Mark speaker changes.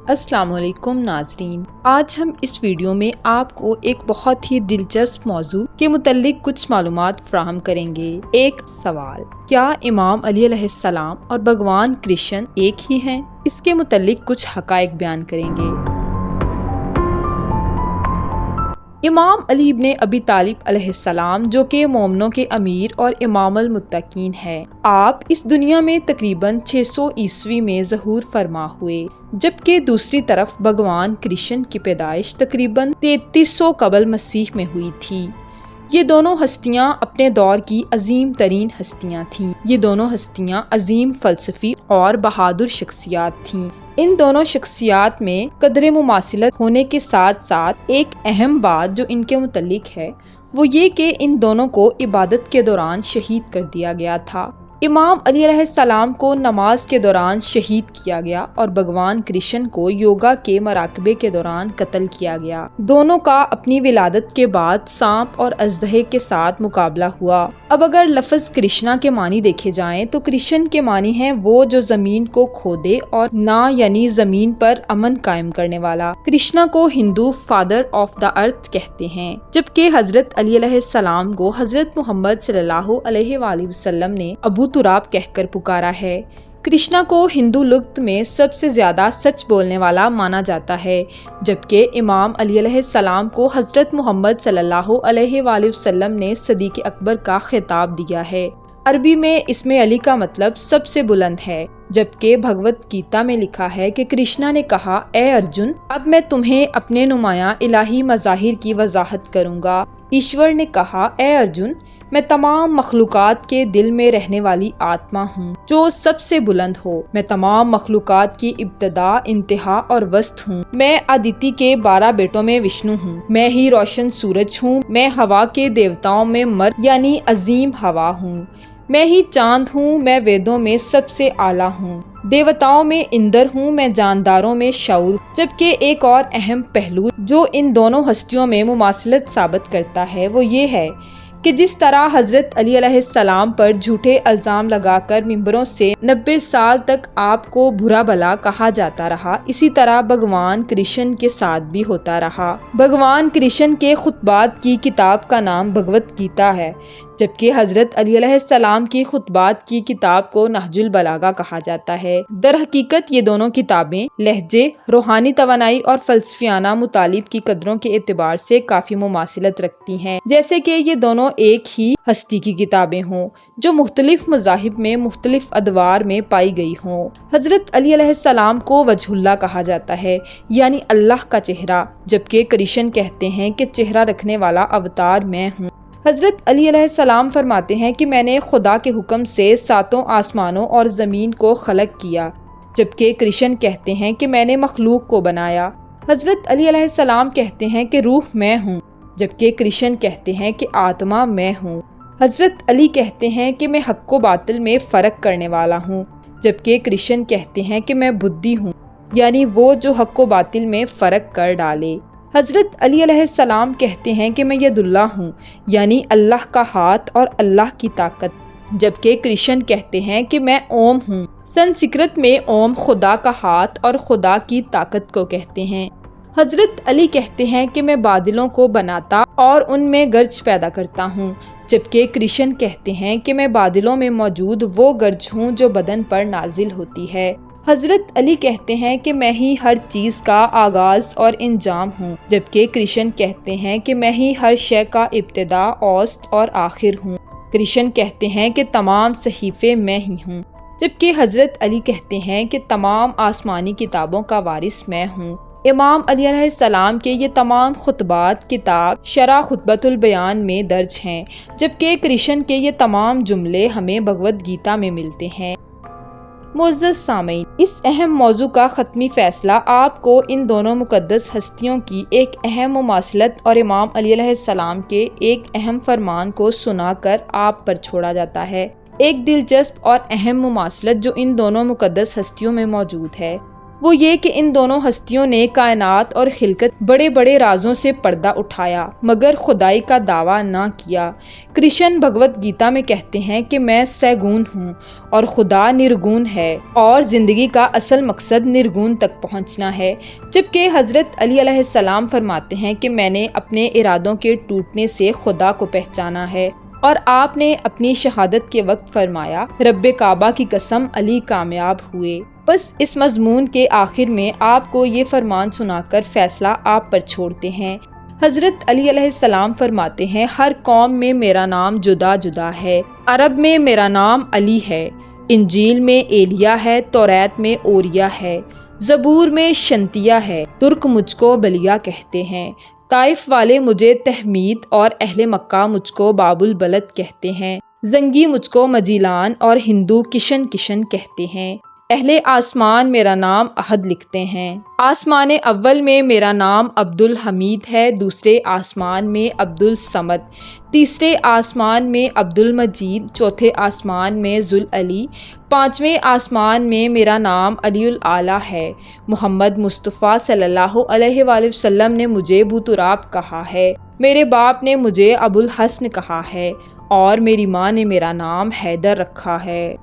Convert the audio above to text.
Speaker 1: السلام علیکم ناظرین، آج ہم اس ویڈیو میں آپ کو ایک بہت ہی دلچسپ موضوع کے متعلق کچھ معلومات فراہم کریں گے۔ ایک سوال، کیا امام علی علیہ السلام اور بھگوان کرشن ایک ہی ہیں؟ اس کے متعلق کچھ حقائق بیان کریں گے۔ امام علی ابن ابی طالب علیہ السلام جو کہ مومنوں کے امیر اور امام المتقین ہے، آپ اس دنیا میں تقریباً 600 عیسوی میں ظہور فرما ہوئے، جبکہ دوسری طرف بھگوان کرشن کی پیدائش تقریباً 3300 قبل مسیح میں ہوئی تھی۔ یہ دونوں ہستیاں اپنے دور کی عظیم ترین ہستیاں تھیں۔ یہ دونوں ہستیاں عظیم فلسفی اور بہادر شخصیات تھیں۔ ان دونوں شخصیات میں قدر مماثلت ہونے کے ساتھ ساتھ ایک اہم بات جو ان کے متعلق ہے وہ یہ کہ ان دونوں کو عبادت کے دوران شہید کر دیا گیا تھا۔ امام علی علیہ السلام کو نماز کے دوران شہید کیا گیا اور بھگوان کرشن کو یوگا کے مراقبے کے دوران قتل کیا گیا۔ دونوں کا اپنی ولادت کے بعد سانپ اور اژدہے کے ساتھ مقابلہ ہوا۔ اب اگر لفظ کرشنا کے معنی دیکھے جائیں تو کرشن کے معنی ہیں وہ جو زمین کو کھودے اور نا یعنی زمین پر امن قائم کرنے والا۔ کرشنا کو ہندو فادر آف دا ارتھ کہتے ہیں، جبکہ حضرت علی علیہ السلام کو حضرت محمد صلی اللہ علیہ وآلہ وسلم نے ابو تراب کہہ کر پکارا ہے۔ کرشنا کو ہندو لغت میں سب سے زیادہ سچ بولنے والا مانا جاتا ہے، جبکہ امام علی علیہ السلام کو حضرت محمد صلی اللہ علیہ وآلہ وسلم نے صدیق اکبر کا خطاب دیا ہے۔ عربی میں اسم علی کا مطلب سب سے بلند ہے، جبکہ بھگوت گیتا میں لکھا ہے کہ کرشنا نے کہا، اے ارجن، اب میں تمہیں اپنے نمایاں الہی مظاہر کی وضاحت کروں گا۔ ایشور نے کہا، اے ارجن، میں تمام مخلوقات کے دل میں رہنے والی آتما ہوں جو سب سے بلند ہو۔ میں تمام مخلوقات کی ابتدا، انتہا اور وسط ہوں۔ میں آدیتی کے 12 بیٹوں میں وشنو ہوں۔ میں ہی روشن سورج ہوں۔ میں ہوا کے دیوتاؤں میں مرد یعنی عظیم ہوا ہوں۔ میں ہی چاند ہوں۔ میں ویدوں میں سب سے اعلیٰ ہوں۔ دیوتاؤں میں اندر ہوں۔ میں جانداروں میں شعور۔ جبکہ ایک اور اہم پہلو جو ان دونوں ہستیوں میں مماثلت ثابت کرتا ہے وہ یہ ہے کہ جس طرح حضرت علی علیہ السلام پر جھوٹے الزام لگا کر ممبروں سے 90 سال تک آپ کو برا بھلا کہا جاتا رہا، اسی طرح بھگوان کرشن کے ساتھ بھی ہوتا رہا۔ بھگوان کرشن کے خطبات کی کتاب کا نام بھگوت گیتا ہے، جبکہ حضرت علی علیہ السلام کی خطبات کی کتاب کو نہج البلاغہ کہا جاتا ہے۔ در حقیقت یہ دونوں کتابیں لہجے، روحانی توانائی اور فلسفیانہ مطالب کی قدروں کے اعتبار سے کافی مماثلت رکھتی ہیں، جیسے کہ یہ دونوں ایک ہی ہستی کی کتابیں ہوں جو مختلف مذاہب میں مختلف ادوار میں پائی گئی ہوں۔ حضرت علی علیہ السلام کو وجہ اللہ کہا جاتا ہے، یعنی اللہ کا چہرہ، جبکہ کرشن کہتے ہیں کہ چہرہ رکھنے والا اوتار میں ہوں۔ حضرت علی علیہ السلام فرماتے ہیں کہ میں نے خدا کے حکم سے 7 آسمانوں اور زمین کو خلق کیا، جبکہ کرشن کہتے ہیں کہ میں نے مخلوق کو بنایا۔ حضرت علی علیہ السلام کہتے ہیں کہ روح میں ہوں، جبکہ کرشن کہتے ہیں کہ آتما میں ہوں۔ حضرت علی کہتے ہیں کہ میں حق و باطل میں فرق کرنے والا ہوں، جبکہ کرشن کہتے ہیں کہ میں بدھی ہوں، یعنی وہ جو حق و باطل میں فرق کر ڈالے۔ حضرت علی علیہ السلام کہتے ہیں کہ میں ید اللہ ہوں، یعنی اللہ کا ہاتھ اور اللہ کی طاقت، جبکہ کرشن کہتے ہیں کہ میں اوم ہوں۔ سنسکرت میں اوم خدا کا ہاتھ اور خدا کی طاقت کو کہتے ہیں۔ حضرت علی کہتے ہیں کہ میں بادلوں کو بناتا اور ان میں گرج پیدا کرتا ہوں، جبکہ کرشن کہتے ہیں کہ میں بادلوں میں موجود وہ گرج ہوں جو بدن پر نازل ہوتی ہے۔ حضرت علی کہتے ہیں کہ میں ہی ہر چیز کا آغاز اور انجام ہوں، جبکہ کرشن کہتے ہیں کہ میں ہی ہر شے کا ابتدا، اوسط اور آخر ہوں۔ کرشن کہتے ہیں کہ تمام صحیفے میں ہی ہوں، جبکہ حضرت علی کہتے ہیں کہ تمام آسمانی کتابوں کا وارث میں ہوں۔ امام علی علیہ السلام کے یہ تمام خطبات کتاب شرح خطبۃ البیان میں درج ہیں، جبکہ کرشن کے یہ تمام جملے ہمیں بھگوت گیتا میں ملتے ہیں۔ معزز سامعین، اس اہم موضوع کا ختمی فیصلہ آپ کو ان دونوں مقدس ہستیوں کی ایک اہم مماثلت اور امام علی علیہ السلام کے ایک اہم فرمان کو سنا کر آپ پر چھوڑا جاتا ہے۔ ایک دلچسپ اور اہم مماثلت جو ان دونوں مقدس ہستیوں میں موجود ہے وہ یہ کہ ان دونوں ہستیوں نے کائنات اور خلقت بڑے بڑے رازوں سے پردہ اٹھایا مگر خدائی کا دعویٰ نہ کیا۔ کرشن بھگوت گیتا میں کہتے ہیں کہ میں سیگون ہوں اور خدا نرگون ہے اور زندگی کا اصل مقصد نرگون تک پہنچنا ہے، جبکہ حضرت علی علیہ السلام فرماتے ہیں کہ میں نے اپنے ارادوں کے ٹوٹنے سے خدا کو پہچانا ہے، اور آپ نے اپنی شہادت کے وقت فرمایا رب کعبہ کی قسم علی کامیاب ہوئے۔ بس اس مضمون کے آخر میں آپ کو یہ فرمان سنا کر فیصلہ آپ پر چھوڑتے ہیں۔ حضرت علی علیہ السلام فرماتے ہیں ہر قوم میں میرا نام جدا جدا ہے، عرب میں میرا نام علی ہے، انجیل میں ایلیا ہے، توریت میں اوریا ہے، زبور میں شنتیا ہے، ترک مجھ کو بلیا کہتے ہیں، طائف والے مجھے تحمید اور اہل مکہ مجھ کو باب البلد کہتے ہیں، زنگی مجھ کو مجیلان اور ہندو کشن کشن کہتے ہیں، اہل آسمان میرا نام احد لکھتے ہیں، آسمان اول میں میرا نام عبد الحمید ہے، دوسرے آسمان میں عبد الصمد، تیسرے آسمان میں عبد المجید، چوتھے آسمان میں ذوالعلی، پانچویں آسمان میں میرا نام علی الاعلیٰ ہے۔ محمد مصطفیٰ صلی اللہ علیہ وآلہ وسلم نے مجھے ابو تراب کہا ہے، میرے باپ نے مجھے ابو الحسن کہا ہے اور میری ماں نے میرا نام حیدر رکھا ہے۔